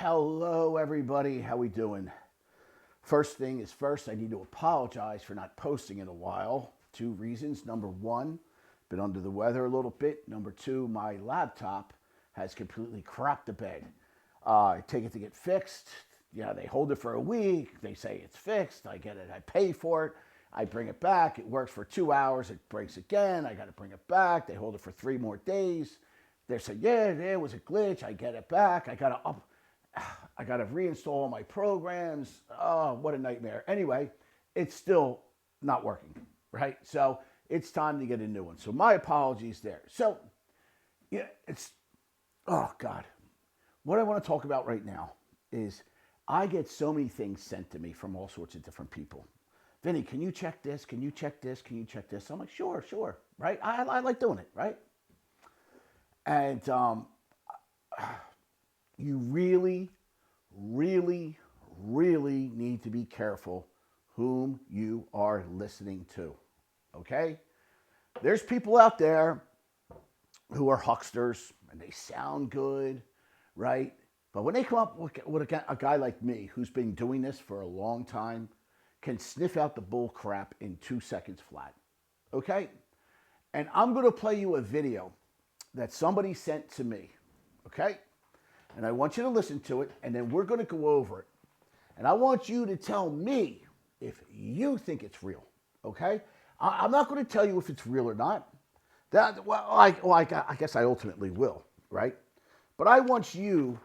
Hello, everybody. How we doing? First thing is first, I need to apologize for not posting in a while. Two reasons. Number one, been under the weather a little bit. Number two, my laptop has completely crapped the bed. I take it to get fixed. Yeah, they hold it for a week. They say it's fixed. I get it. I pay for it. I bring it back. It works for 2 hours. It breaks again. I got to bring it back. They hold it for 3 more days. They say, yeah, there was a glitch. I get it back. I got to reinstall all my programs. Oh, what a nightmare. Anyway, it's still not working, right? So it's time to get a new one. So my apologies there. So, yeah, oh God. What I want to talk about right now is I get so many things sent to me from all sorts of different people. Vinny, can you check this? Can you check this? Can you check this? I'm like, sure, right? I like doing it, right? And you really, really, really need to be careful whom you are listening to, okay? There's people out there who are hucksters, and they sound good, right? But when they come up with a guy like me, who's been doing this for a long time, can sniff out the bull crap in 2 seconds flat, okay? And I'm going to play you a video that somebody sent to me, okay? And I want you to listen to it, and then we're going to go over it. And I want you to tell me if you think it's real, okay? I'm not going to tell you if it's real or not. I guess I ultimately will, right? But I want you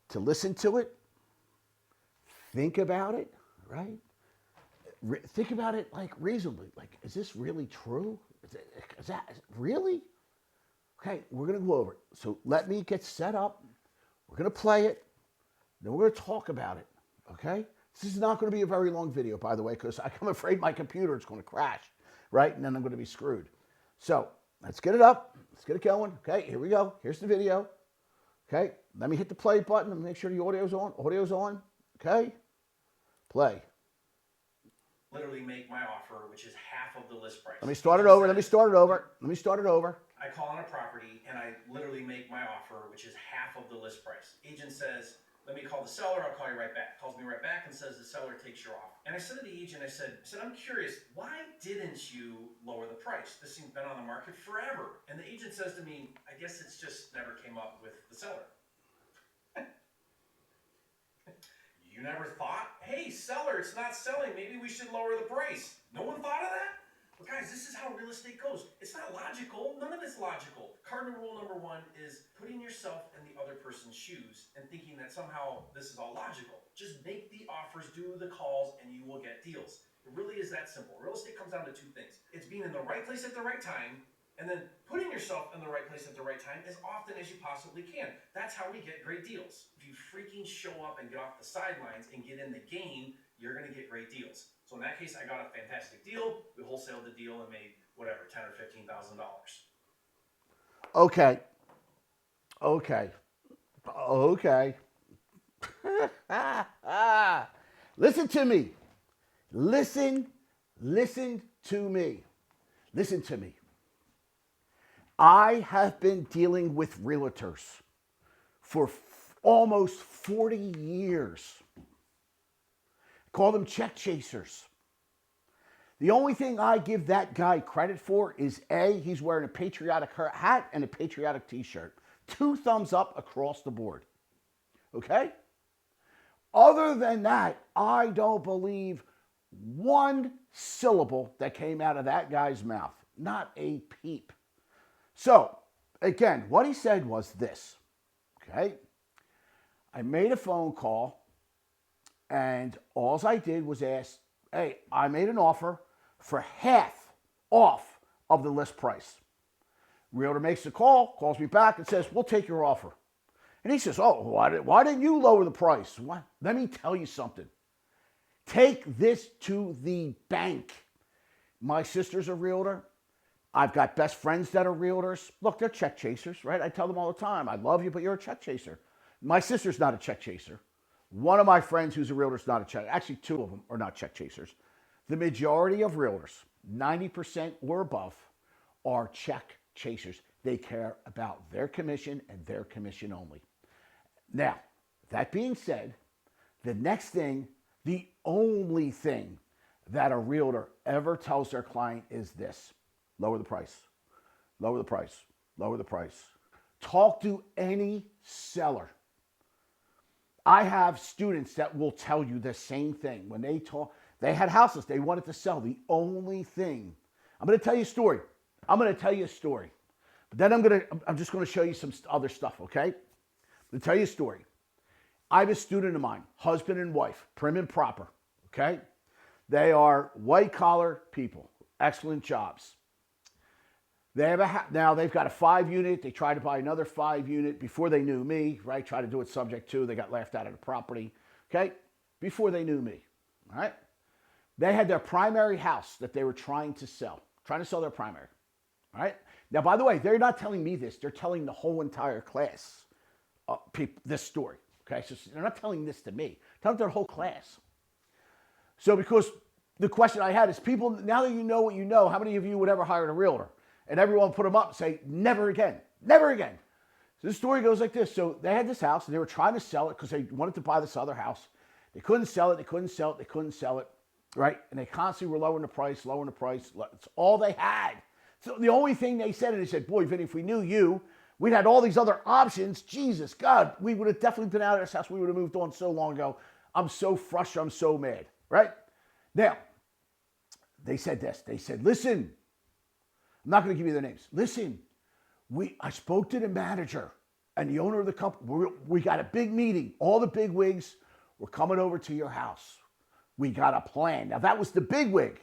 to listen to it, think about it, right? Think about it like reasonably. Like, is this really true? Is that really? Okay, we're going to go over it. So let me get set up. We're going to play it. Then we're going to talk about it. Okay? This is not going to be a very long video, by the way, because I'm afraid my computer is going to crash, right? And then I'm going to be screwed. So let's get it up. Let's get it going. Okay, here we go. Here's the video. Okay, let me hit the play button and make sure the audio's on. Audio's on. Okay, play. Literally make my offer, which is half of the list price. Let me start it over. I call on a property and I literally make my offer, which is half of the list price. Agent says, let me call the seller, I'll call you right back. Calls me right back and says the seller takes your offer. And I said to the agent, I said, I'm curious, why didn't you lower the price? This thing's been on the market forever. And the agent says to me, I guess it's just never came up with the seller. You never thought, hey, seller, it's not selling. Maybe we should lower the price. No one thought of that? But guys, this is how real estate goes. It's not logical. None of it's logical. Cardinal rule number one is putting yourself in the other person's shoes and thinking that somehow this is all logical. Just make the offers, do the calls, and you will get deals. It really is that simple. Real estate comes down to two things. It's being in the right place at the right time, and then putting yourself in the right place at the right time as often as you possibly can. That's how we get great deals. If you freaking show up and get off the sidelines and get in the game, you're going to get great deals. So in that case, I got a fantastic deal. We wholesaled the deal and made whatever, $10,000 or $15,000. Okay. Listen to me. Listen to me. I have been dealing with realtors for almost 40 years. Call them check chasers. The only thing I give that guy credit for is A, he's wearing a patriotic hat and a patriotic t-shirt. 2 thumbs up across the board. Okay? Other than that, I don't believe one syllable that came out of that guy's mouth. Not a peep. So, again, what he said was this. Okay? I made a phone call, and all I did was ask, hey, I made an offer for half off of the list price. Realtor makes the call, calls me back, and says, we'll take your offer. And he says, oh, why didn't you lower the price? What? Let me tell you something. Take this to the bank. My sister's a realtor. I've got best friends that are realtors. Look, they're check chasers, right? I tell them all the time, I love you, but you're a check chaser. My sister's not a check chaser. One of my friends who's a realtor is not a check. Actually, 2 of them are not check chasers. The majority of realtors, 90% or above, are check chasers. They care about their commission and their commission only. Now, that being said, the next thing, the only thing that a realtor ever tells their client is this: lower the price, lower the price, lower the price. Talk to any seller. I have students that will tell you the same thing. When they talk, they had houses they wanted to sell. The only thing, I'm going to tell you a story. I'm going to tell you a story. But then I'm just going to show you some other stuff, okay? I'm going to tell you a story. I have a student of mine, husband and wife, prim and proper, okay? They are white-collar people, excellent jobs. They have now they've got a 5-unit. They tried to buy another 5-unit before they knew me, right? Tried to do it subject to. They got laughed out of the property, okay? Before they knew me, all right? They had their primary house that they were trying to sell their primary, all right? Now, by the way, they're not telling me this. They're telling the whole entire class this story, okay? So they're not telling this to me. They're telling their whole class. So because the question I had is, people, now that you know what you know, how many of you would ever hire a realtor? And everyone put them up and say, never again, never again. So this story goes like this. So they had this house and they were trying to sell it because they wanted to buy this other house. They couldn't sell it, they couldn't sell it, they couldn't sell it, right? And they constantly were lowering the price, lowering the price. It's all they had. So the only thing they said, and they said, boy, Vinny, if we knew you, we'd had all these other options. Jesus, God, we would have definitely been out of this house. We would have moved on so long ago. I'm so frustrated. I'm so mad, right? Now, they said this. They said, listen, I'm not going to give you their names. Listen, I spoke to the manager and the owner of the company. We got a big meeting. All the big wigs were coming over to your house. We got a plan. Now, that was the big wig.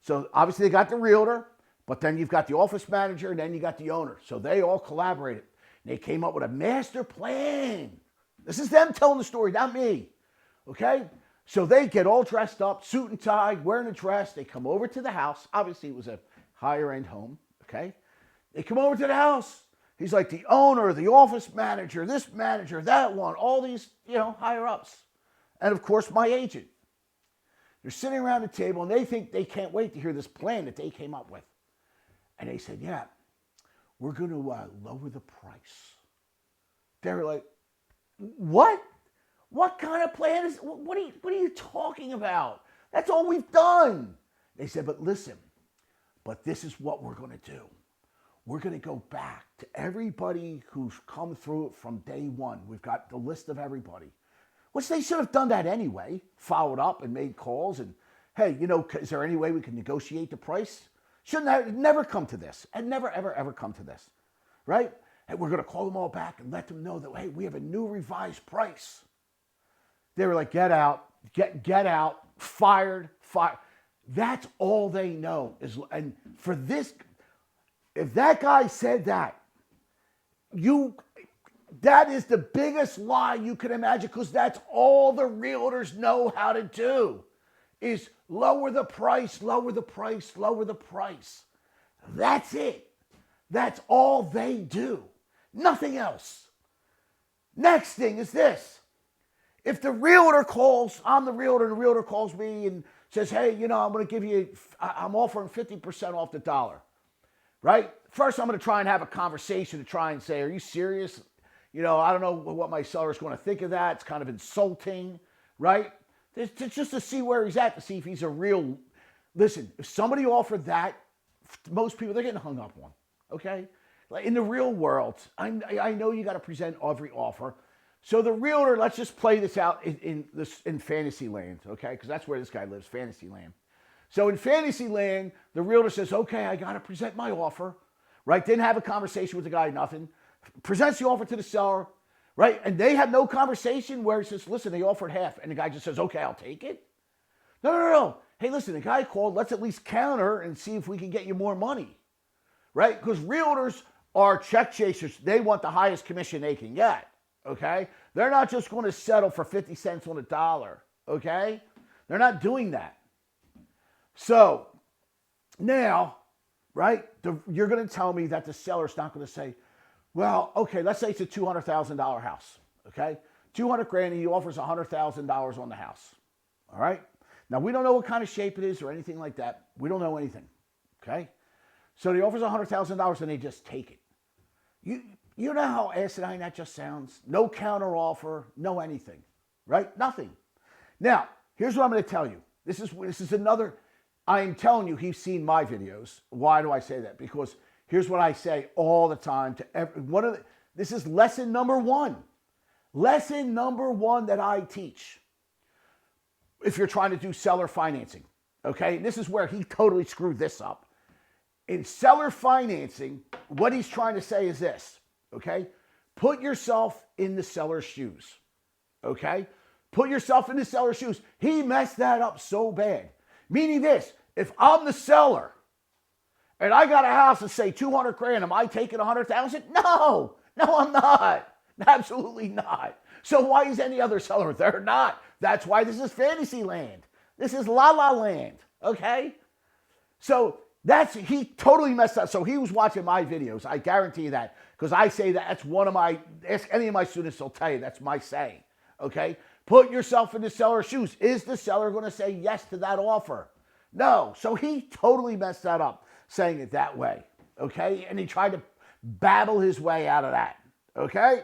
So obviously they got the realtor, but then you've got the office manager and then you got the owner. So they all collaborated. They came up with a master plan. This is them telling the story, not me. Okay? So they get all dressed up, suit and tie, wearing a dress. They come over to the house. Obviously, it was a higher end home. Okay? They come over to the house. He's like the owner, the office manager, this manager, that one, all these, higher ups. And of course, my agent. They're sitting around the table and they think they can't wait to hear this plan that they came up with. And they said, yeah, we're going to lower the price. They were like, what? What kind of plan is, what are you talking about? That's all we've done. They said, but listen, but this is what we're going to do. We're going to go back to everybody who's come through it from day one. We've got the list of everybody, which they should have done that anyway, followed up and made calls and, hey, is there any way we can negotiate the price? Shouldn't have never come to this and never, ever, ever come to this, right? And we're going to call them all back and let them know that, hey, we have a new revised price. They were like, get out, get out, fired. That's all they know. And for this, if that guy said that, that is the biggest lie you can imagine, because that's all the realtors know how to do is lower the price, lower the price, lower the price. That's it. That's all they do. Nothing else. Next thing is this. If the realtor calls, I'm the realtor, and the realtor calls me and says, hey, I'm going to give you, I'm offering 50% off the dollar, right? First, I'm going to try and have a conversation to try and say, are you serious? I don't know what my seller's going to think of that. It's kind of insulting, right? It's just to see where he's at, to see if he's a real, listen, if somebody offered that, most people, they're getting hung up on, okay? Like in the real world, I know you got to present every offer. So the realtor, let's just play this out in fantasy land, okay? Because that's where this guy lives, fantasy land. So in fantasy land, the realtor says, okay, I got to present my offer, right? Didn't have a conversation with the guy, nothing. Presents the offer to the seller, right? And they have no conversation where he says, listen, they offered half. And the guy just says, okay, I'll take it. No. Hey, listen, the guy called. Let's at least counter and see if we can get you more money, right? Because realtors are check chasers. They want the highest commission they can get. Okay? They're not just going to settle for 50 cents on the dollar. Okay? They're not doing that. So now, right, you're going to tell me that the seller's not going to say, well, okay, let's say it's a $200,000 house. Okay? $200,000 and he offers $100,000 on the house. All right? Now, we don't know what kind of shape it is or anything like that. We don't know anything. Okay? So he offers $100,000 and they just take it. You you know how asinine that just sounds? No counter offer, no anything, right? Nothing. Now, here's what I'm going to tell you. This is another. I am telling you, he's seen my videos. Why do I say that? Because here's what I say all the time to every one of the. This is lesson number one. Lesson number one that I teach. If you're trying to do seller financing, okay, this is where he totally screwed this up. In seller financing, what he's trying to say is this, okay? Put yourself in the seller's shoes, okay? Put yourself in the seller's shoes. He messed that up so bad. Meaning this, if I'm the seller and I got a house that say 200 grand, am I taking 100,000? No, I'm not. Absolutely not. So why is any other seller? They're not. That's why this is fantasy land. This is la la land, okay? So he totally messed up. So he was watching my videos. I guarantee you that because I say that's one of my, ask any of my students, they'll tell you that's my saying, okay? Put yourself in the seller's shoes. Is the seller going to say yes to that offer? No. So he totally messed that up saying it that way, okay? And he tried to babble his way out of that, okay?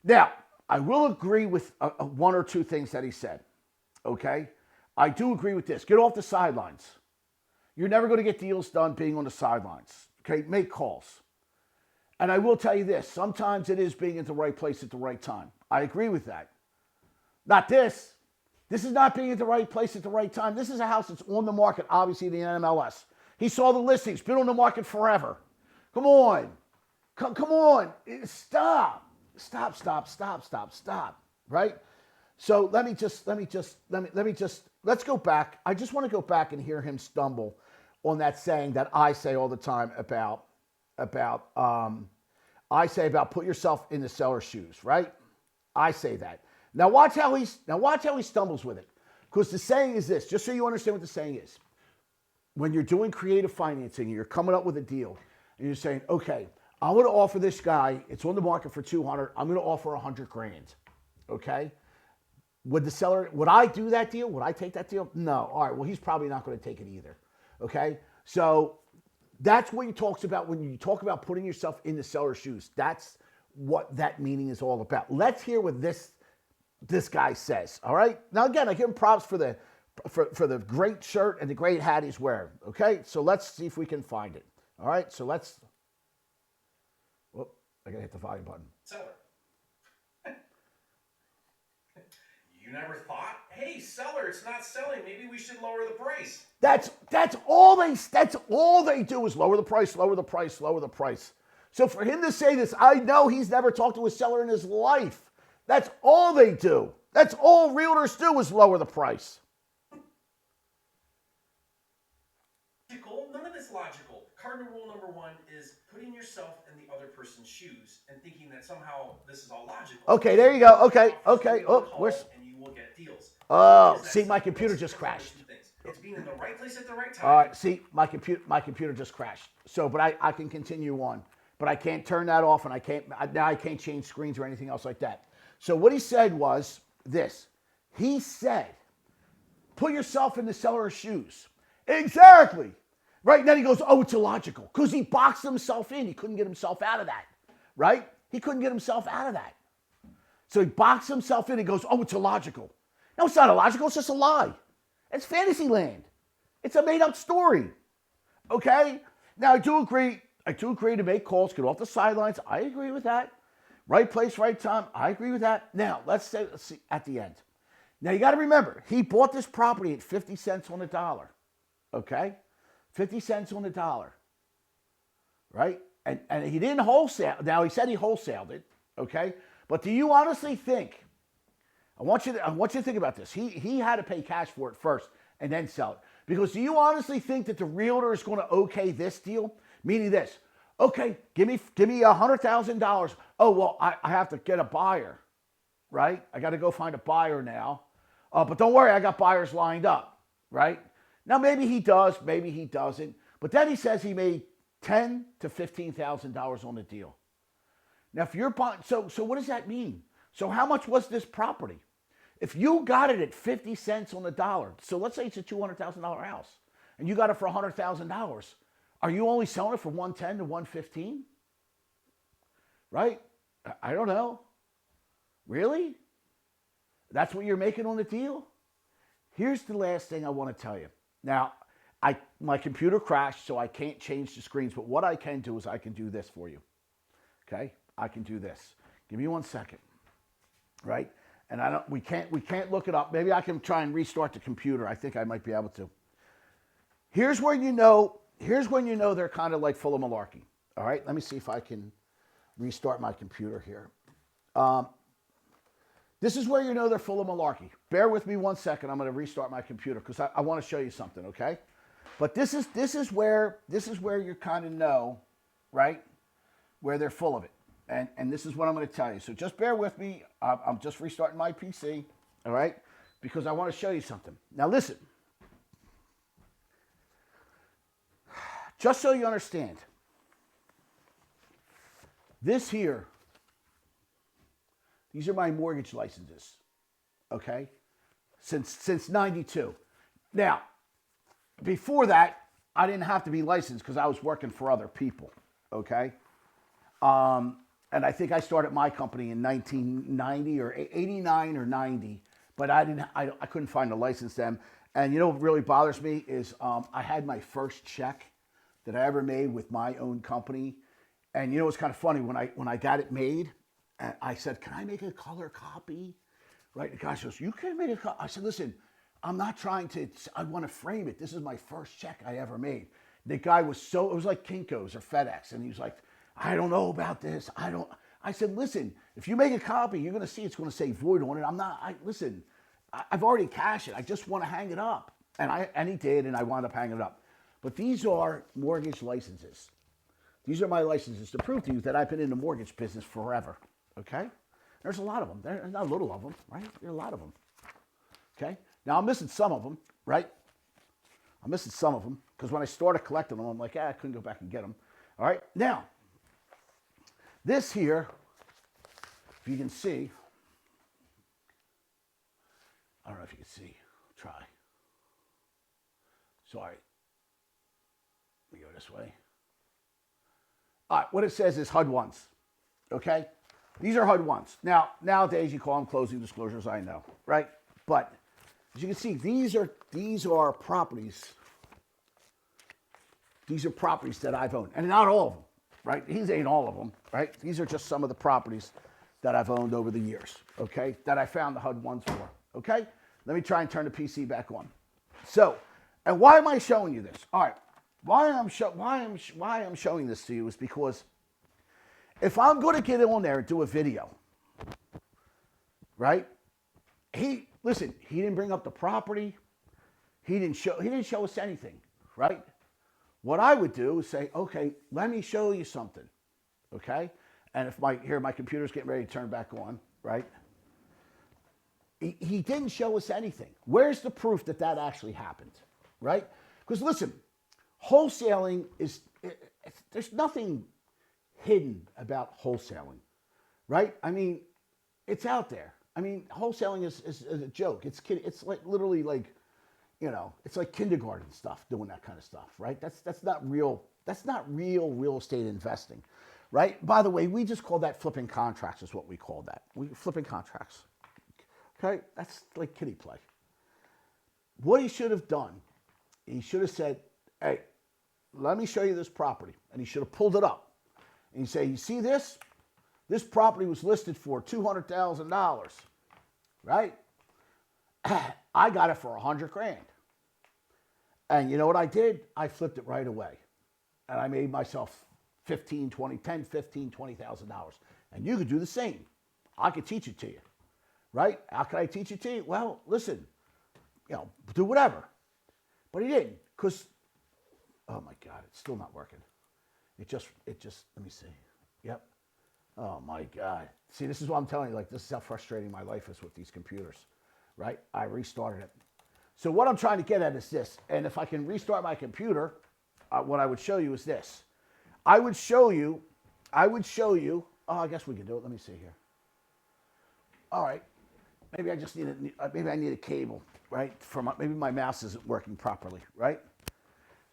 Now, I will agree with one or two things that he said, okay? I do agree with this. Get off the sidelines. You're never going to get deals done being on the sidelines, okay? Make calls. And I will tell you this. Sometimes it is being at the right place at the right time. I agree with that. Not this. This is not being at the right place at the right time. This is a house that's on the market, obviously, the NMLS. He saw the listings, been on the market forever. Come on. Come on. Stop. Stop. Right? So let's go back. I just want to go back and hear him stumble on that saying that I say all the time about put yourself in the seller's shoes, right? I say that. Now watch how he stumbles with it. Because the saying is this, just so you understand what the saying is. When you're doing creative financing, you're coming up with a deal, and you're saying, okay, I'm going to offer this guy, it's on the market for 200, I'm going to offer 100 grand. Okay? Would I do that deal? Would I take that deal? No. All right, well, he's probably not going to take it either. Okay? So that's what he talks about when you talk about putting yourself in the seller's shoes. That's what that meaning is all about. Let's hear what this guy says. All right? Now, again, I give him props for the great shirt and the great hat he's wearing. Okay? So let's see if we can find it. All right? So let's... Whoop, I got to hit the volume button. Seller. You never thought, hey, seller, it's not selling. Maybe we should lower the price. That's all they do is lower the price. So for him to say this, I know he's never talked to a seller in his life. That's all they do. That's all realtors do is lower the price. None of it's logical. Cardinal rule number one is putting yourself in the other person's shoes and thinking that somehow this is all logical. Okay, there you go. Okay. Oh, and you will get deals. Oh, see, my computer just crashed. It's being in the right place at the right time. All right, see, my computer just crashed. So, but I can continue on, but I can't turn that off, and I can't change screens or anything else like that. So what he said was this. He said, put yourself in the seller's shoes. Exactly. Right? And then he goes, oh, it's illogical. Because he boxed himself in. He couldn't get himself out of that. Right? He couldn't get himself out of that. So he boxed himself in and goes, oh, it's illogical. No, it's not illogical. It's just a lie. It's fantasy land. It's a made-up story. Okay? Now, I do agree to make calls, get off the sidelines. I agree with that. Right place, right time. I agree with that. Now, let's see at the end. Now, you got to remember, he bought this property at 50 cents on the dollar. Okay? 50 cents on the dollar. Right? And he didn't wholesale. Now, he said he wholesaled it. Okay? But do you honestly think, I want you to think about this. He had to pay cash for it first and then sell it. Because do you honestly think that the realtor is going to okay this deal? Meaning this, okay, give me $100,000. Oh, well, I have to get a buyer, right? I got to go find a buyer now. But don't worry, I got buyers lined up, right? Now, maybe he does, maybe he doesn't. But then he says he made $10,000 to $15,000 on the deal. Now, if you're buying, so what does that mean? So how much was this property? If you got it at 50 cents on the dollar, so let's say it's a $200,000 house, and you got it for $100,000, are you only selling it for $110,000 to $115,000? right? I don't know. Really? That's what you're making on the deal? Here's the last thing I want to tell you. Now, my computer crashed, so I can't change the screens, but what I can do is I can do this for you. Okay? I can do this. Give me 1 second. Right? And we can't look it up. Maybe I can try and restart the computer. I think I might be able to. Here's when you know they're kind of like full of malarkey. All right? Let me see if I can restart my computer here. This is where you know they're full of malarkey. Bear with me 1 second. I'm going to restart my computer because I want to show you something, okay? But this is where you kind of know, right, where they're full of it. And this is what I'm going to tell you. So just bear with me. I'm just restarting my PC, all right, because I want to show you something. Now listen. Just so you understand, this here, these are my mortgage licenses, okay, since 92. Now, before that, I didn't have to be licensed because I was working for other people, okay? And I think I started my company in 1990 or 89 or 90, but I couldn't find a license then. And you know what really bothers me is I had my first check that I ever made with my own company. And you know what's kind of funny, when I got it made, I said, can I make a color copy? Right? The guy goes, you can make a copy. I said, listen, I'm not trying to, I want to frame it. This is my first check I ever made. The guy was it was like Kinko's or FedEx. And he was like, I don't know about this. I said, listen, if you make a copy, you're going to see it's going to say void on it. Listen, I've already cashed it. I just want to hang it up. And he did, and I wound up hanging it up. But these are mortgage licenses. These are my licenses to prove to you that I've been in the mortgage business forever, okay? There's a lot of them. There's not a little of them, right? There are a lot of them, okay? Now, I'm missing some of them, right? I'm missing some of them because when I started collecting them, I'm like, I couldn't go back and get them. All right? Now, this here, if you can see, I don't know if you can see. Try. Sorry. Let me go this way. All right, what it says is HUD ones, okay? These are HUD ones. Now, nowadays you call them closing disclosures, I know, right? But as you can see, these are properties. These are properties that I've owned, and not all of them, right? These ain't all of them, right? These are just some of the properties that I've owned over the years, okay? That I found the HUD ones for, okay? Let me try and turn the PC back on. So, and why am I showing you this? All right. Why I'm showing this to you is because if I'm going to get on there and do a video, right? He didn't bring up the property. He didn't show us anything, right? What I would do is say, okay, let me show you something, okay? And if my computer's getting ready to turn back on, right? He didn't show us anything. Where's the proof that actually happened, right? Because listen, wholesaling there's nothing hidden about wholesaling, right? I mean, it's out there. I mean, wholesaling is a joke. It's like literally like, you know, it's like kindergarten stuff, doing that kind of stuff, right? That's not real. That's not real estate investing, right? By the way, we just call that flipping contracts is what we call that. Flipping contracts. Okay, that's like kiddie play. What he should have done, he should have said, hey, let me show you this property. And he should have pulled it up. And he'd say, you see this? This property was listed for $200,000, right? I got it for $100,000. And you know what I did? I flipped it right away. And I made myself $20,000. And you could do the same. I could teach it to you, right? How can I teach it to you? Well, listen, you know, do whatever. But he didn't, because, oh my God, it's still not working. It just, let me see. Yep. Oh my God. See, this is what I'm telling you, like, this is how frustrating my life is with these computers, right? I restarted it. So what I'm trying to get at is this, and if I can restart my computer, what I would show you is this. I would show you, oh, I guess we can do it. Let me see here. All right. Maybe I just need maybe I need a cable, right? Maybe my mouse isn't working properly, right?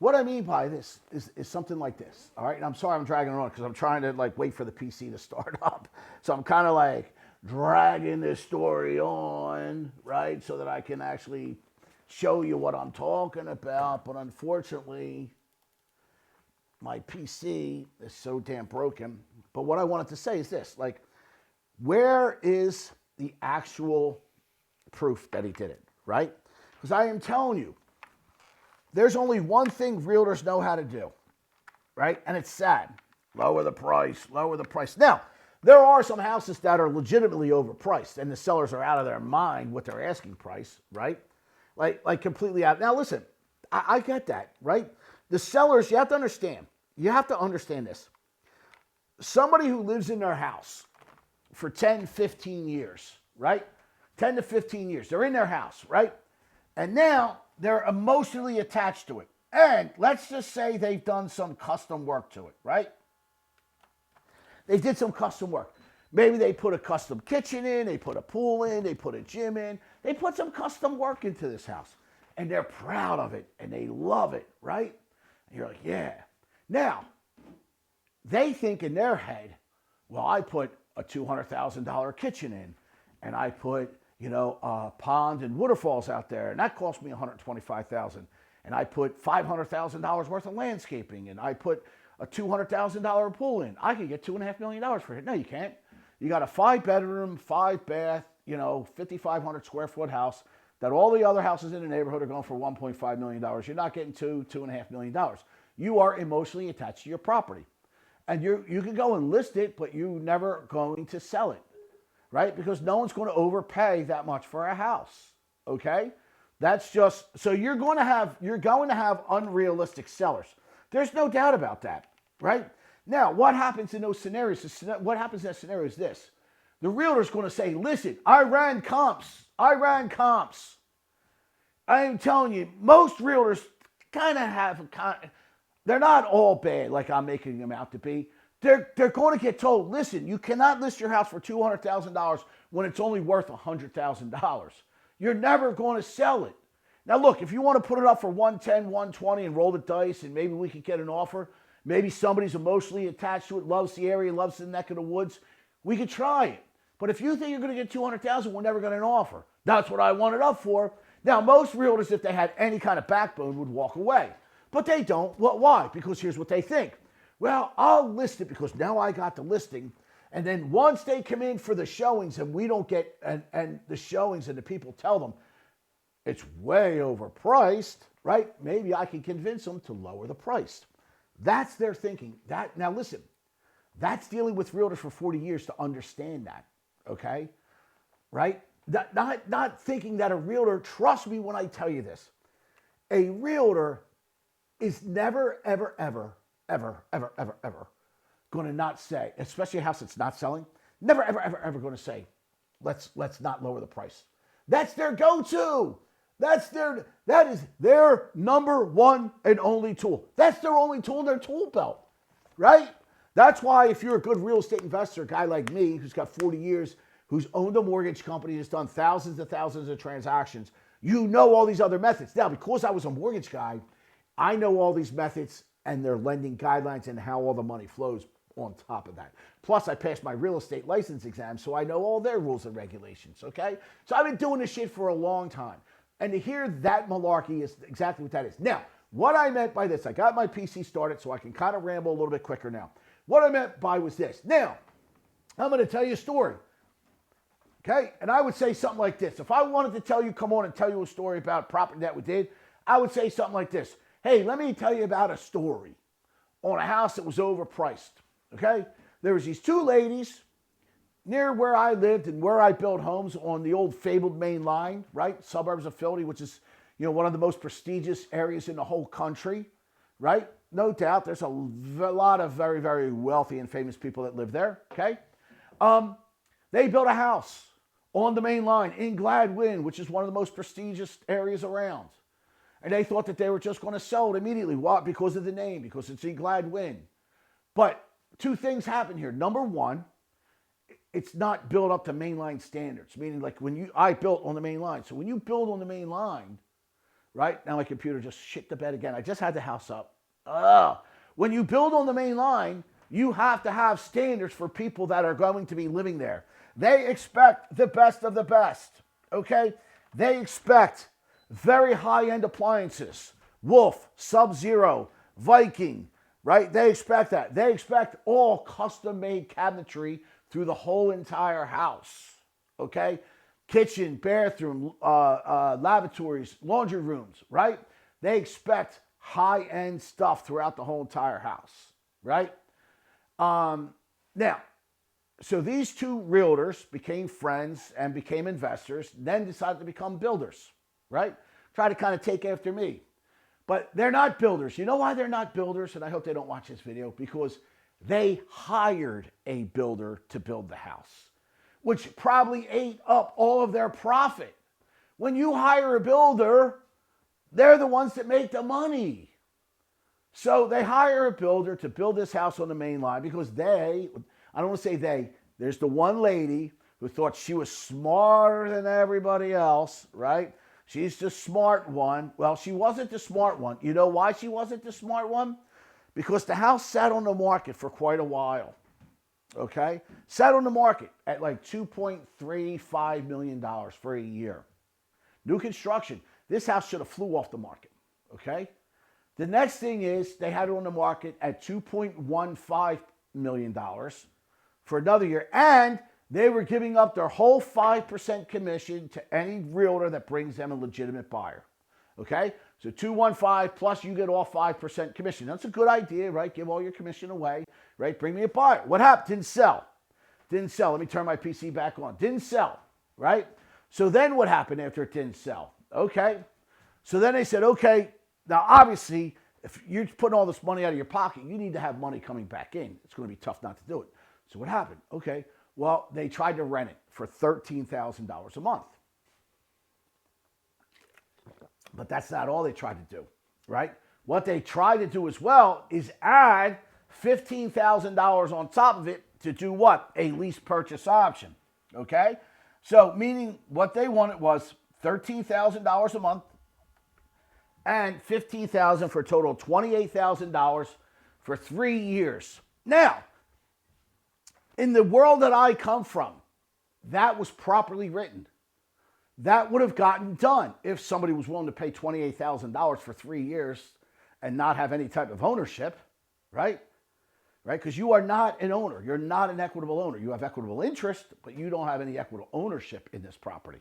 What I mean by this is something like this. All right. And I'm sorry I'm dragging it on because I'm trying to like wait for the PC to start up. So I'm kind of like dragging this story on, right? So that I can actually show you what I'm talking about. But unfortunately, my PC is so damn broken. But what I wanted to say is this, like, where is the actual proof that he did it, right? Because I am telling you, there's only one thing realtors know how to do, right? And it's sad. Lower the price, lower the price. Now, there are some houses that are legitimately overpriced and the sellers are out of their mind with their asking price, right? Like completely out. Now, listen, I get that, right? The sellers, you have to understand this. Somebody who lives in their house for 10, 15 years, right? 10 to 15 years. They're in their house, right? And now they're emotionally attached to it. And let's just say they've done some custom work to it, right? They did some custom work. Maybe they put a custom kitchen in, they put a pool in, they put a gym in. They put some custom work into this house. And they're proud of it and they love it, right? And you're like, yeah. Now, they think in their head, well, I put a $200,000 kitchen in and I put, a pond and waterfalls out there and that cost me $125,000. And I put $500,000 worth of landscaping and I put a $200,000 pool in. I could get $2.5 million for it. No, you can't. You got a 5-bedroom, 5-bath, 5,500 square foot house that all the other houses in the neighborhood are going for $1.5 million. You're not getting $2.5 million. You are emotionally attached to your property. And you can go and list it, but you're never going to sell it, right? Because no one's going to overpay that much for a house, okay? That's just, so you're going to have unrealistic sellers. There's no doubt about that, right? Now, what happens in those scenarios? What happens in that scenario is this. The realtor's going to say, listen, I ran comps. I am telling you, most realtors kind of have they're not all bad like I'm making them out to be. They're going to get told, listen, you cannot list your house for $200,000 when it's only worth $100,000. You're never going to sell it. Now, look, if you want to put it up for 110, 120 and roll the dice and maybe we could get an offer, maybe somebody's emotionally attached to it, loves the area, loves the neck of the woods, we could try it. But if you think you're going to get $200,000, we're never going to offer. That's what I want it up for. Now, most realtors, if they had any kind of backbone, would walk away. But they don't. Well, why? Because here's what they think. Well, I'll list it because now I got the listing. And then once they come in for the showings and we don't get, and the showings and the people tell them it's way overpriced, right? Maybe I can convince them to lower the price. That's their thinking. Now listen, that's dealing with realtors for 40 years to understand that, okay? Right? Not thinking that a realtor, trust me when I tell you this, a realtor is never, ever, ever, ever, ever, ever, ever going to not say, especially a house that's not selling, never, ever, ever, ever going to say, let's not lower the price. That's their go-to. That is their number one and only tool. That's their only tool in their tool belt, right? That's why if you're a good real estate investor, a guy like me who's got 40 years, who's owned a mortgage company, has done thousands and thousands of transactions, you know all these other methods. Now, because I was a mortgage guy, I know all these methods and their lending guidelines and how all the money flows on top of that. Plus, I passed my real estate license exam, so I know all their rules and regulations, okay? So I've been doing this shit for a long time. And to hear that malarkey is exactly what that is. Now, what I meant by this, I got my PC started so I can kind of ramble a little bit quicker now. What I meant by was this. Now, I'm going to tell you a story. Okay? And I would say something like this. If I wanted to tell you, come on and tell you a story about property that we did, I would say something like this. Hey, let me tell you about a story on a house that was overpriced. Okay? There was these two ladies near where I lived and where I built homes on the old fabled main line, right? Suburbs of Philly, which is, one of the most prestigious areas in the whole country, right? No doubt there's a lot of very, very wealthy and famous people that live there, okay? They built a house on the main line in Gladwin, which is one of the most prestigious areas around. And they thought that they were just going to sell it immediately. Why? Because of the name, because it's in Gladwin. But two things happen here. Number one, it's not built up to mainline standards, meaning like I built on the main line. So when you build on the main line, right? Now my computer just shit the bed again. I just had the house up. Ugh. When you build on the main line, you have to have standards for people that are going to be living there. They expect the best of the best, okay? They expect very high-end appliances. Wolf, Sub-Zero, Viking, right? They expect that. They expect all custom-made cabinetry through the whole entire house, okay? Kitchen, bathroom, lavatories, laundry rooms, right? They expect high-end stuff throughout the whole entire house, right? Now, so these two realtors became friends and became investors, then decided to become builders, right? Try to kind of take after me. But they're not builders. You know why they're not builders? And I hope they don't watch this video, because they hired a builder to build the house, which probably ate up all of their profit. When you hire a builder, they're the ones that make the money. So they hire a builder to build this house on the main line because I don't want to say they, there's the one lady who thought she was smarter than everybody else, right? She's the smart one. Well, she wasn't the smart one. You know why she wasn't the smart one? Because the house sat on the market for quite a while, okay? Sat on the market at like $2.35 million for a year. New construction. This house should have flew off the market, okay? The next thing is they had it on the market at $2.15 million for another year, and they were giving up their whole 5% commission to any realtor that brings them a legitimate buyer, okay? So 215 plus you get all 5% commission. That's a good idea, right? Give all your commission away, right? Bring me a buyer. What happened? Didn't sell. Didn't sell. Let me turn my PC back on. Didn't sell, right? So then what happened after it didn't sell? Okay. So then they said, okay, now obviously, if you're putting all this money out of your pocket, you need to have money coming back in. It's going to be tough not to do it. So what happened? Okay, well, they tried to rent it for $13,000 a month. But that's not all they tried to do, right? What they tried to do as well is add $15,000 on top of it to do what? A lease purchase option, okay? So meaning what they wanted was $13,000 a month and $15,000 for a total of $28,000 for 3 years. Now, in the world that I come from, that was properly written. That would have gotten done if somebody was willing to pay $28,000 for 3 years and not have any type of ownership, right? Right? Because you are not an owner. You're not an equitable owner. You have equitable interest, but you don't have any equitable ownership in this property,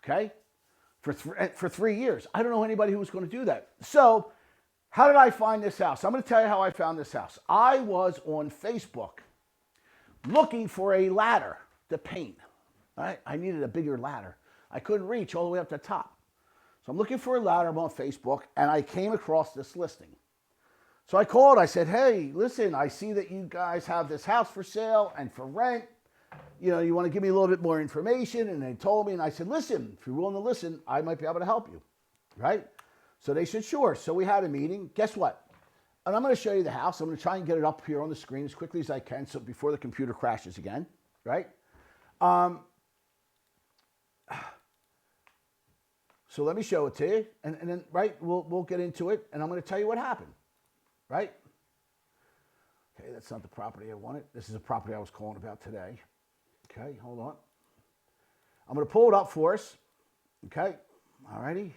okay? For 3 years. I don't know anybody who was going to do that. So how did I find this house? I'm going to tell you how I found this house. I was on Facebook looking for a ladder to paint. Right? I needed a bigger ladder. I couldn't reach all the way up to the top. So I'm looking for a ladder. I'm on Facebook, and I came across this listing. So I called. I said, hey, listen, I see that you guys have this house for sale and for rent. You know, you want to give me a little bit more information? And they told me, and I said, listen, if you're willing to listen, I might be able to help you, right? So they said, sure. So we had a meeting. Guess what? And I'm going to show you the house. I'm going to try and get it up here on the screen as quickly as I can so before the computer crashes again, right? So let me show it to you, and then, right, we'll get into it, and I'm going to tell you what happened, right? Okay, that's not the property I wanted. This is a property I was calling about today. Okay, hold on. I'm going to pull it up for us. Okay, all righty.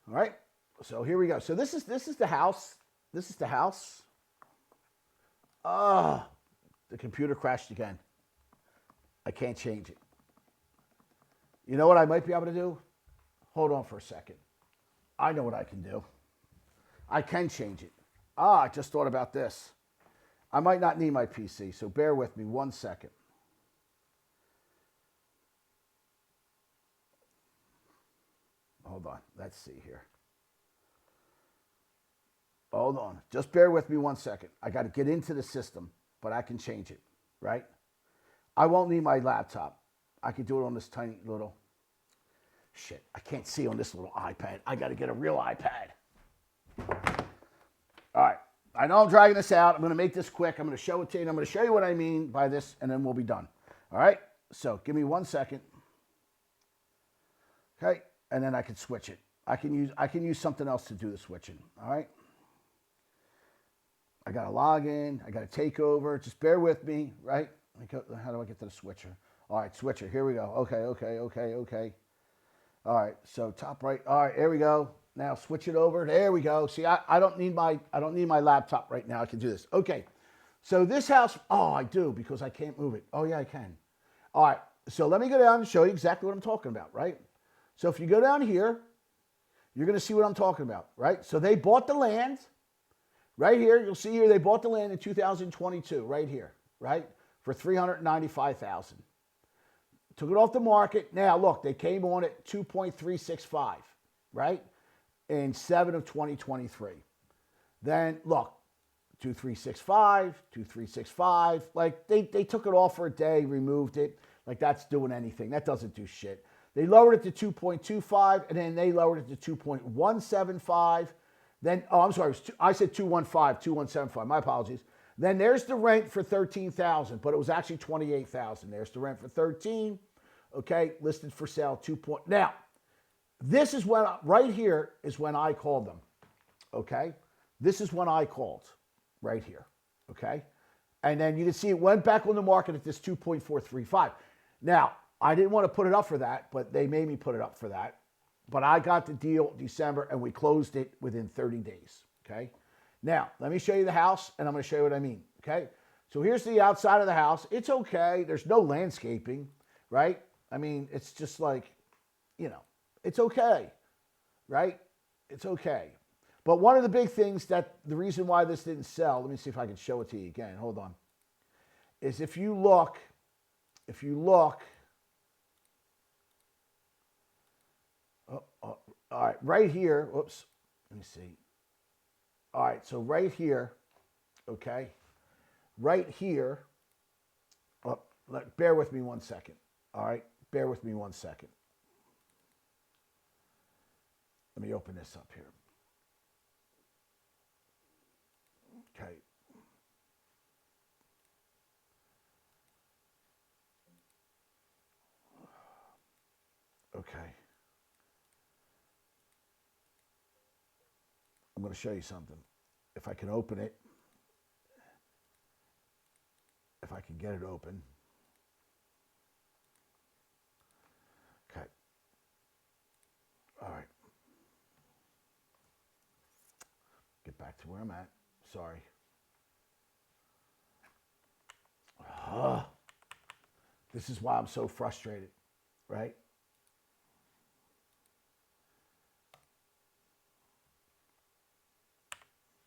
All right, so here we go. So this is the house. This is the house. The computer crashed again. I can't change it. You know what I might be able to do? Hold on for a second. I know what I can do. I can change it. I just thought about this. I might not need my PC, so bear with me 1 second. Hold on. Let's see here. Hold on. Just bear with me 1 second. I got to get into the system, but I can change it, right? I won't need my laptop. I can do it on this tiny little... Shit, I can't see on this little iPad. I got to get a real iPad. All right. I know I'm dragging this out. I'm going to make this quick. I'm going to show it to you, and I'm going to show you what I mean by this, and then we'll be done. All right? So give me 1 second. Okay? And then I can switch it. I can use something else to do the switching. All right. I got to log in. I got to take over. Just bear with me, right? How do I get to the switcher? All right, switcher. Here we go. Okay. All right. So top right. All right. Here we go. Now switch it over. There we go. See, I don't need my laptop right now. I can do this. Okay. So this house. Oh, I do because I can't move it. Oh yeah, I can. All right. So let me go down and show you exactly what I'm talking about, right? So if you go down here, you're going to see what I'm talking about, right? So they bought the land. Right here, you'll see here they bought the land in 2022, right here, right, for $395,000. Took it off the market. Now look, they came on at 2.365, right, in 7 of 2023. Then look, 2.365, like they took it off for a day, removed it, like that's doing anything. That doesn't do shit. They lowered it to 2.25, and then they lowered it to 2.175. Then, oh, I'm sorry, I said 2.175. My apologies. Then there's the rent for $13,000, but it was actually $28,000. There's the rent for $13,000. Okay, listed for sale 2. Now, this is when right here is when I called them. Okay, this is when I called, right here. Okay, and then you can see it went back on the market at this 2.435. Now, I didn't want to put it up for that, but they made me put it up for that. But I got the deal December, and we closed it within 30 days, okay? Now, let me show you the house, and I'm going to show you what I mean, okay? So here's the outside of the house. It's okay. There's no landscaping, right? I mean, it's just like, it's okay, right? It's okay. But one of the big things that the reason why this didn't sell, let me see if I can show it to you again. Hold on. Is if you look, all right, right here, whoops, let me see. All right, so right here, okay, right here, bear with me 1 second, all right? Bear with me 1 second. Let me open this up here. Okay. Okay. I'm going to show you something. If I can open it, if I can get it open. Okay. All right. Get back to where I'm at. Sorry. This is why I'm so frustrated, right?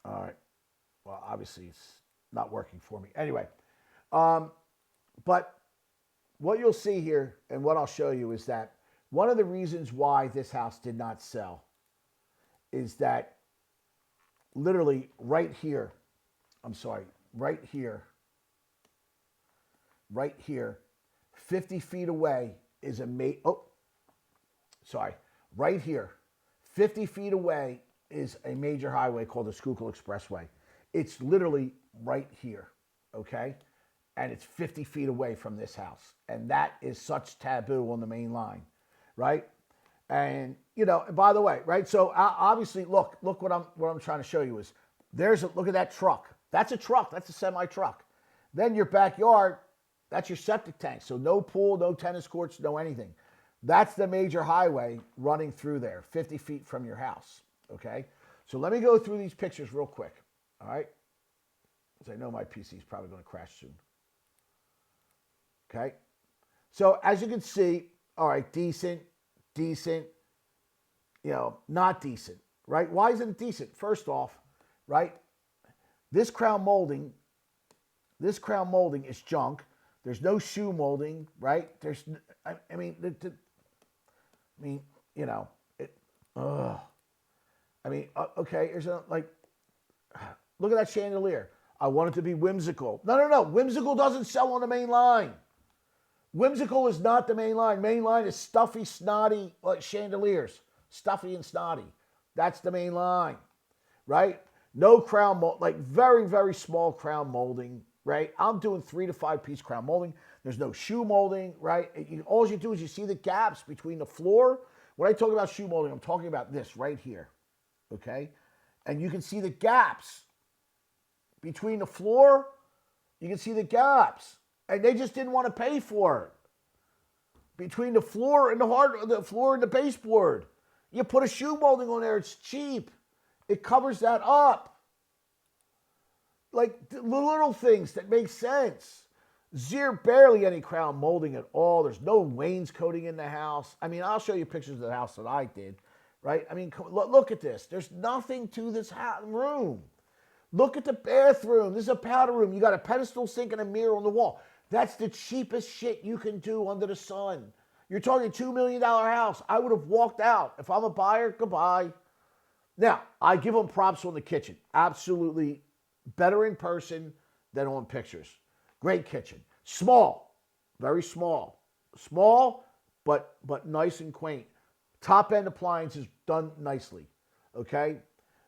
All right. Well, obviously it's not working for me. Anyway, but what you'll see here and what I'll show you is that one of the reasons why this house did not sell is that literally right here, right here, 50 feet away is right here, 50 feet away is a major highway called the Schuylkill Expressway. It's literally right here, okay? And it's 50 feet away from this house. And that is such taboo on the main line, right? And, by the way, right? So obviously, look what I'm trying to show you is look at that truck. That's a truck. That's a semi-truck. Then your backyard, that's your septic tank. So no pool, no tennis courts, no anything. That's the major highway running through there, 50 feet from your house. Okay, so let me go through these pictures real quick, all right? Because I know my PC is probably going to crash soon. Okay, so as you can see, all right, decent, not decent, right? Why isn't it decent? First off, right, this crown molding is junk. There's no shoe molding, right? Okay, look at that chandelier. I want it to be whimsical. No. Whimsical doesn't sell on the main line. Whimsical is not the main line. Main line is stuffy, snotty chandeliers. Stuffy and snotty. That's the main line, right? No crown mold, very, very small crown molding, right? I'm doing 3 to 5 piece crown molding. There's no shoe molding, right? All you do is you see the gaps between the floor When I talk about shoe molding, I'm talking about this right here, okay? And you can see the gaps between the floor. You can see the gaps, and they just didn't want to pay for it. Between the floor and the floor and the baseboard, you put a shoe molding on there. It's cheap. It covers that up. Like the little things that make sense. Barely any crown molding at all. There's no wainscoting in the house. I mean, I'll show you pictures of the house that I did, right? I mean, look at this. There's nothing to this room. Look at the bathroom. This is a powder room. You got a pedestal sink and a mirror on the wall. That's the cheapest shit you can do under the sun. You're talking $2 million house. I would have walked out. If I'm a buyer, goodbye. Now, I give them props on the kitchen. Absolutely better in person than on pictures. Great kitchen. Small. Very small. Small, but nice and quaint. Top-end appliances done nicely. Okay?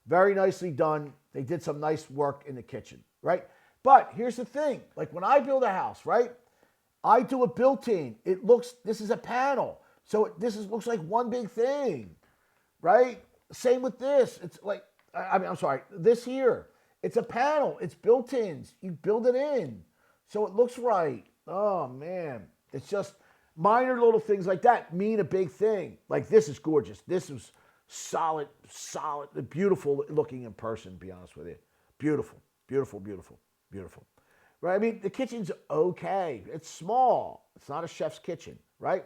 Very nicely done. They did some nice work in the kitchen, right? But here's the thing. Like when I build a house, right? I do a built-in. This is a panel. So looks like one big thing, right? Same with this. It's like, I'm sorry, this here. It's a panel. It's built-ins. You build it in. So it looks right. Oh, man. It's just minor little things like that mean a big thing. Like this is gorgeous. This is solid, beautiful looking in person, to be honest with you. Beautiful, beautiful, beautiful, beautiful. Right? I mean, the kitchen's okay. It's small. It's not a chef's kitchen, right?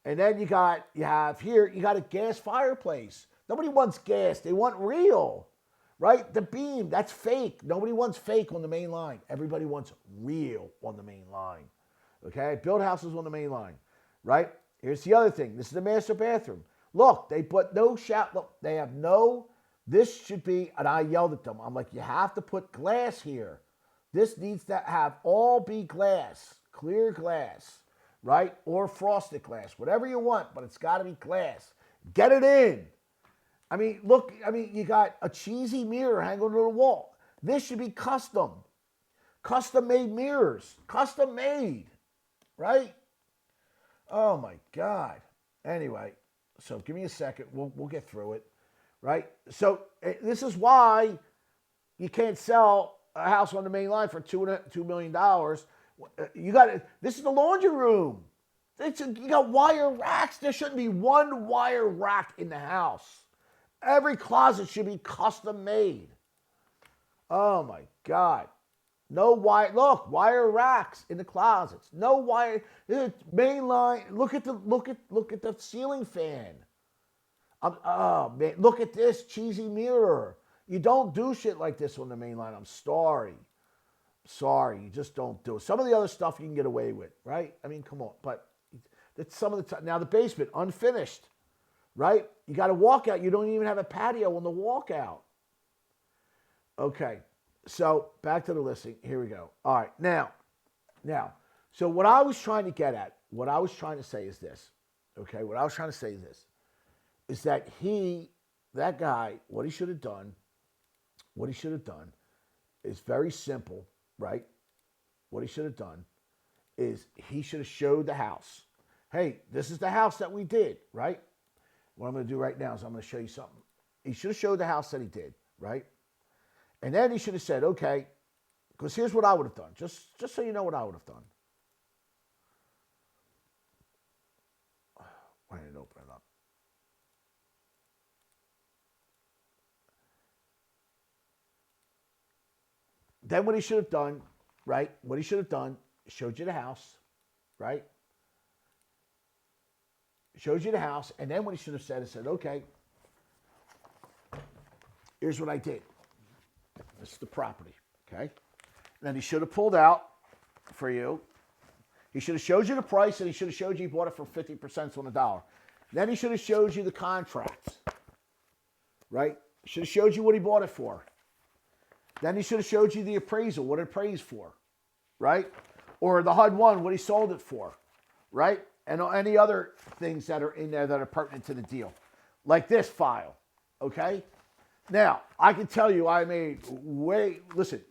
And then you got a gas fireplace. Nobody wants gas. They want real, right? The beam, that's fake. Nobody wants fake on the main line. Everybody wants real on the main line, okay? Build houses on the main line, right? Here's the other thing. This is the master bathroom. Look, they put no shower. Look, they have this should be, and I yelled at them. I'm like, you have to put glass here. This needs to all be glass, clear glass, right? Or frosted glass, whatever you want, but it's got to be glass. Get it in. I mean, look, you got a cheesy mirror hanging on the wall. This should be custom. Custom-made mirrors. Custom-made, right? Oh, my God. Anyway, so give me a second. We'll get through it, right? So this is why you can't sell a house on the main line for $2 million. This is the laundry room. You got wire racks. There shouldn't be one wire rack in the house. Every closet should be custom made. Oh my God. No wire. Look, wire racks in the closets. No wire. Main line. Look at the ceiling fan. Oh man, look at this cheesy mirror. You don't do shit like this on the main line. I'm sorry. You just don't do it. Some of the other stuff you can get away with, right? I mean, come on. But that's some of the time. Now the basement, unfinished, right? You got a walkout. You don't even have a patio on the walkout. Okay. So back to the listing. Here we go. All right. Now, so what I was trying to get at, what I was trying to say is this. Okay. What I was trying to say is this. Is that that guy, what he should have done is very simple, right? What he should have done is he should have showed the house. Hey, this is the house that we did, right? What I'm going to do right now is I'm going to show you something. He should have showed the house that he did, right? And then he should have said, okay, because here's what I would have done, just so you know what I would have done. Why didn't it open it up? Then what he should have done, right? What he should have done, showed you the house, right? Showed you the house, and then what he should have said is said, okay, here's what I did. This is the property, okay? And then he should have pulled out for you. He should have showed you the price, and he should have showed you he bought it for 50% on the dollar. Then he should have showed you the contract, right? Should have showed you what he bought it for. Then he should have showed you the appraisal, what it appraised for, right? Or the HUD-1, what he sold it for, right? And any other things that are in there that are pertinent to the deal. Like this file, okay? Now, I can tell you I made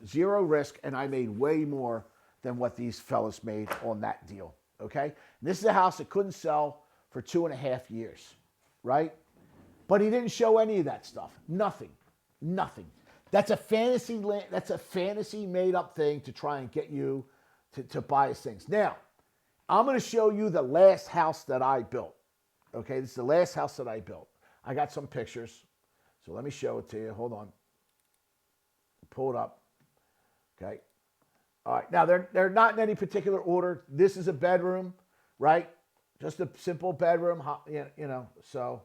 zero risk, and I made way more than what these fellas made on that deal, okay? And this is a house that couldn't sell for 2.5 years, right? But he didn't show any of that stuff. Nothing. Nothing. That's a fantasy. That's a fantasy made up thing to try and get you to buy his things. Now, I'm going to show you the last house that I built. Okay, this is the last house that I built. I got some pictures, so let me show it to you. Hold on. Pull it up. Okay. All right. Now they're not in any particular order. This is a bedroom, right? Just a simple bedroom. So.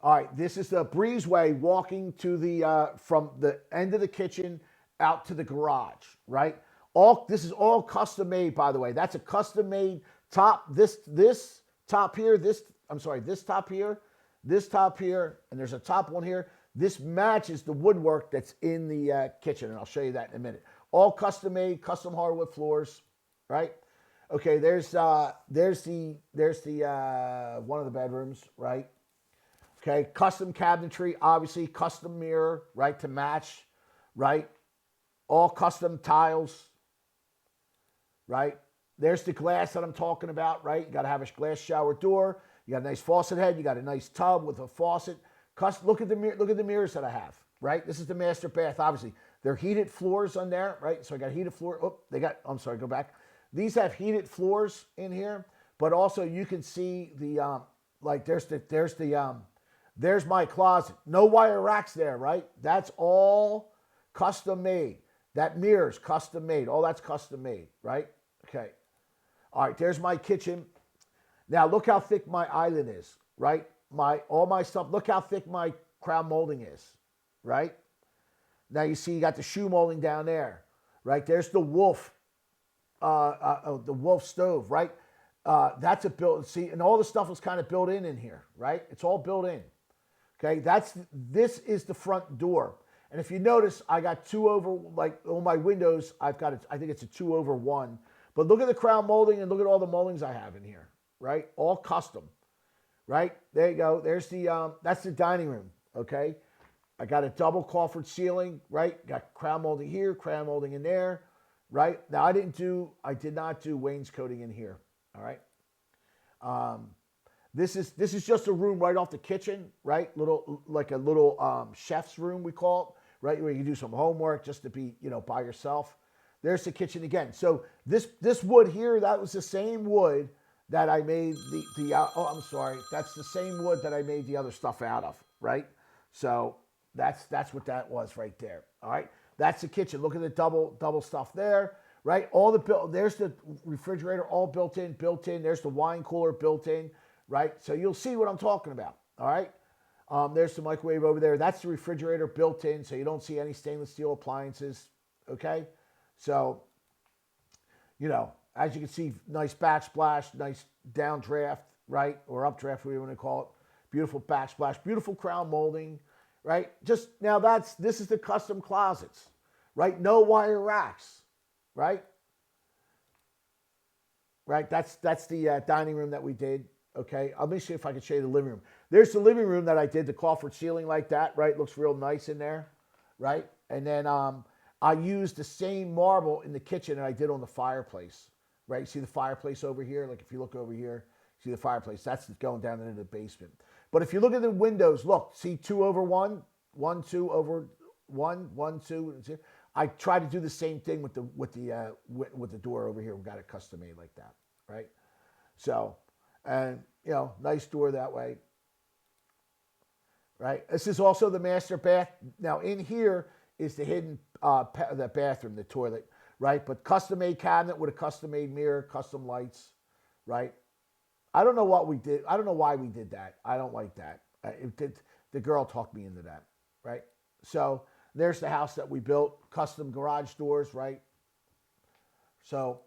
All right. This is the breezeway walking to the from the end of the kitchen out to the garage, right? This is all custom made, by the way. That's a custom made top. This top here. This top here. This top here, and there's a top one here. This matches the woodwork that's in the kitchen, and I'll show you that in a minute. All custom made, custom hardwood floors, right? Okay, there's the one of the bedrooms, right? Okay, custom cabinetry, obviously custom mirror, right, to match, right? All custom tiles, right? There's the glass that I'm talking about, right? You got to have a glass shower door. You got a nice faucet head. You got a nice tub with a faucet. Look at the mirrors that I have, right? This is the master bath, obviously. They're heated floors on there, right? So I got heated floor. I'm sorry, go back. These have heated floors in here, but also you can see the, there's my closet. No wire racks there, right? That's all custom made. That mirror's custom made. All that's custom made, right? Okay. All right, there's my kitchen. Now look how thick my island is, right? All my stuff. Look how thick my crown molding is, right? Now you see you got the shoe molding down there, right? There's the wolf, the wolf stove, right? That's a built. See, and all the stuff was kind of built in here, right? It's all built in. Okay, this is the front door. And if you notice, I got 2 over, like on my windows, I've got it. I think it's a 2/1. But look at the crown molding and look at all the moldings I have in here, right? All custom. Right? There you go. There's that's the dining room, okay? I got a double coffered ceiling, right? Got crown molding here, crown molding in there, right? Now I did not do wainscoting in here, all right? This is just a room right off the kitchen, right? Like a little chef's room, we call it, right? Where you do some homework just to be, by yourself. There's the kitchen again. So this wood here, that was the same wood that I made that's the same wood that I made the other stuff out of, right? So that's what that was right there. All right, that's the kitchen. Look at the double stuff there, right? There's the refrigerator all built in. There's the wine cooler built in, right? So you'll see what I'm talking about. All right, there's the microwave over there. That's the refrigerator built in, so you don't see any stainless steel appliances. Okay, so as you can see, nice backsplash, nice downdraft, right? Or updraft, whatever you want to call it. Beautiful backsplash, beautiful crown molding, right? This is the custom closets, right? No wire racks, right? Right, that's the dining room that we did, okay? Let me see if I can show you the living room. There's the living room that I did, the coffered ceiling like that, right? Looks real nice in there, right? And then I used the same marble in the kitchen that I did on the fireplace. Right, you see the fireplace over here? Like if you look over here, see the fireplace. That's going down into the basement. But if you look at the windows, look, see 2/1, 1/2/1, 1/2. I try to do the same thing with the door over here. We got it custom made like that, right? So, and nice door that way, right? This is also the master bath. Now in here is the hidden the bathroom, the toilet. Right, but custom-made cabinet with a custom-made mirror, custom lights, right? I don't know what we did. I don't know why we did that. I don't like that. The girl talked me into that, right? So there's the house that we built, custom garage doors, right? So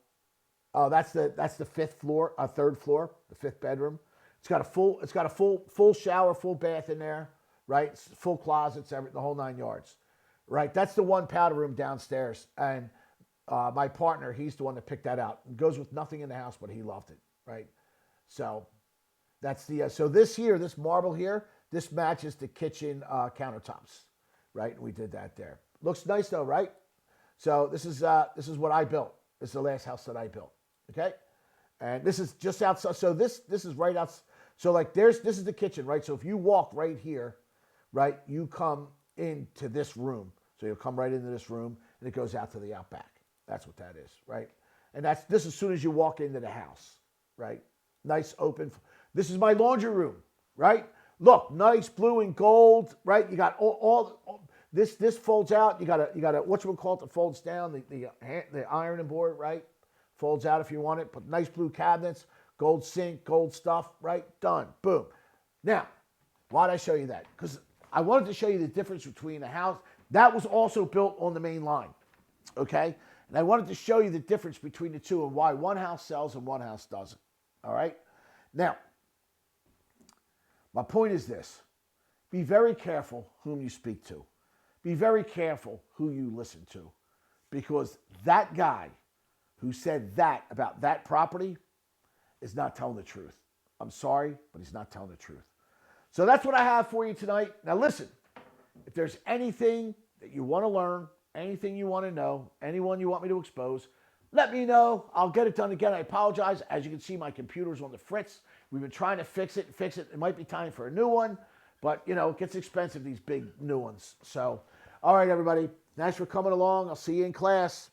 that's the 5th floor, third floor, the 5th bedroom. It's got a full shower, full bath in there, right? Full closets, the whole 9 yards, right? That's the one powder room downstairs, and my partner, he's the one that picked that out. It goes with nothing in the house, but he loved it, right? So that's this marble here, this matches the kitchen countertops, right? And we did that there. Looks nice though, right? So this is what I built. This is the last house that I built, okay? And this is just outside. So this is right outside. So like this is the kitchen, right? So if you walk right here, right, you come into this room. So you'll come right into this room and it goes out to the outback. That's what that is, right? And this as soon as you walk into the house, right? Nice open. This is my laundry room, right? Look, nice blue and gold, right? You got all this folds out. You got a whatchamacallit that folds down, the ironing board, right? Folds out if you want it. Put nice blue cabinets, gold sink, gold stuff, right? Done. Boom. Now, why did I show you that? Because I wanted to show you the difference between a house that was also built on the main line, okay? And I wanted to show you the difference between the two and why one house sells and one house doesn't, all right? Now, my point is this. Be very careful whom you speak to. Be very careful who you listen to, because that guy who said that about that property is not telling the truth. I'm sorry, but he's not telling the truth. So that's what I have for you tonight. Now listen, if there's anything that you want to learn, anything you want to know, anyone you want me to expose, let me know. I'll get it done again. I apologize. As you can see, my computer's on the fritz. We've been trying to fix it. It might be time for a new one, but you know, it gets expensive, these big new ones. So, all right, everybody. Thanks for coming along. I'll see you in class.